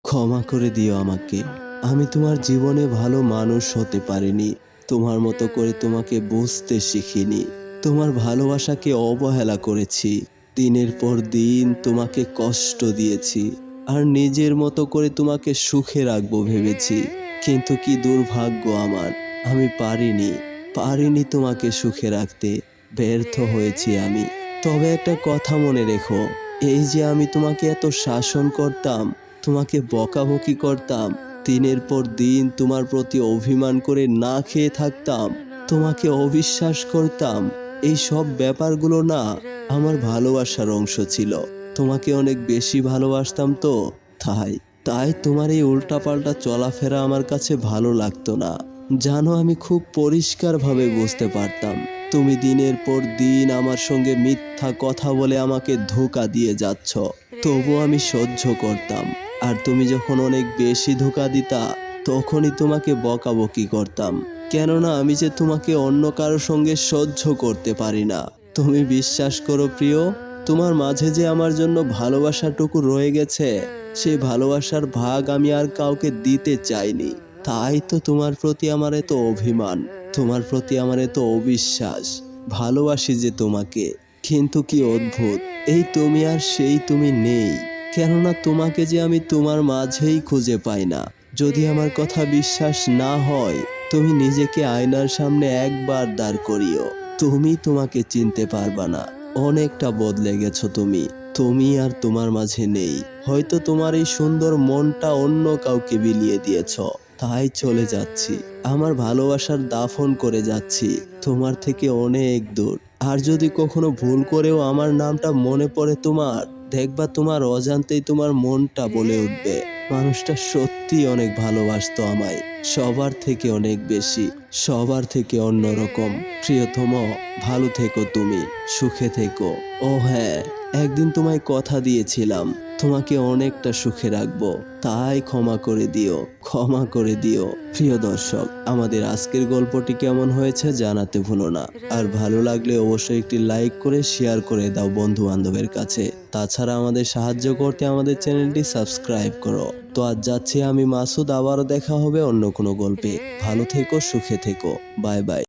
ক্ষমা করে দিও আমাকে। আমি তোমার জীবনে ভালো মানুষ হতে পারিনি। তোমার মতো করে তোমাকে বুঝতে শিখিনি। তোমার ভালোবাসাকে অবহেলা করেছি। দিনের পর দিন তোমাকে কষ্ট দিয়েছি। আর নিজের মতো করে তোমাকে সুখে রাখবো ভেবেছি। কিন্তু কি দুর্ভাগ্য আমার। আমি পারিনি তোমাকে সুখে রাখতে। ব্যর্থ হয়েছি আমি। তবে একটা কথা মনে রেখো, এই যে আমি তোমাকে এত শাসন করতাম, তোমাকে বকাবকি করতাম, দিনের পর দিন তোমার প্রতি অভিমান করে না খেয়ে থাকতাম, তোমাকে অবিশ্বাস করতাম, এই সব ব্যাপারগুলো না আমার ভালোবাসার অংশ ছিল। তোমাকে অনেক বেশি ভালোবাসতাম তো, তাই তাই তোমার এই উল্টাপাল্টা চলাফেরা আমার কাছে ভালো লাগতো না। জানো, আমি খুব পরিষ্কারভাবে বুঝতে পারতাম তুমি দিনের পর দিন আমার সঙ্গে মিথ্যা কথা বলে আমাকে ধোঁকা দিয়ে যাচ্ছ। তবু আমি সহ্য করতাম। আর তুমি যখন অনেক বেশি ধোঁকা দিতা, তখনই তোমাকে বকাবকি করতাম। কেননা আমি যে তোমাকে অন্য কারোর সঙ্গে সহ্য করতে পারি না। তুমি বিশ্বাস করো প্রিয়, তোমার মাঝে যে আমার জন্য ভালোবাসাটুকু রয়ে গেছে, সেই ভালোবাসার ভাগ আমি আর কাউকে দিতে চাইনি। তাই তো তোমার প্রতি আমার এত অভিমান, তোমার প্রতি আমার এত অবিশ্বাস। ভালোবাসি যে তোমাকে, কিন্তু কি অদ্ভুত, এই তুমি আর সেই তুমি নেই। কেননা তোমাকে যে আমি তোমার মাঝেই খুঁজে পাই না। যদি আমার কথা বিশ্বাস না হয়, তুমি নিজেকে আয়নার সামনে একবার দাঁড় করিও। তুমি তোমাকে চিনতে পারবা না। অনেকটা বদলে গেছো তুমি। তুমি আর তোমার মাঝে নেই। হয়তো তোমার এই সুন্দর মনটা অন্য কাউকে বিলিয়ে দিয়েছ। তাই চলে যাচ্ছি, আমার ভালোবাসার দাফন করে যাচ্ছি তোমার থেকে অনেক দূর। আর যদি কখনো ভুল করেও আমার নামটা মনে পড়ে তোমার, দেখবা তোমার অজান্তেই তোমার মনটা বলে উঠবে, মানুষটা সত্যি অনেক ভালোবাসতো আমায়, সবার থেকে অনেক বেশি, সবার থেকে অন্যরকম। প্রিয়তম, ভালো থেকো তুমি, সুখে থেকো। ও হ্যাঁ, একদিন তোমায় কথা দিয়েছিলাম তোমাকে অনেকটা সুখে রাখবো। তাই ক্ষমা করে দিও, ক্ষমা করে দিও। প্রিয় দর্শক, আমাদের আজকের গল্পটি কেমন হয়েছে জানাতে ভুলো না। আর ভালো লাগলে অবশ্যই একটি লাইক করে শেয়ার করে দাও বন্ধু বান্ধবের কাছে। তাছাড়া আমাদের সাহায্য করতে আমাদের চ্যানেলটি সাবস্ক্রাইব করো। তো আজ যাচ্ছি আমি মাসুদ, আবারও দেখা হবে অন্য কোনো গল্পে। ভালো থেকো, সুখে থেকো। Bye bye.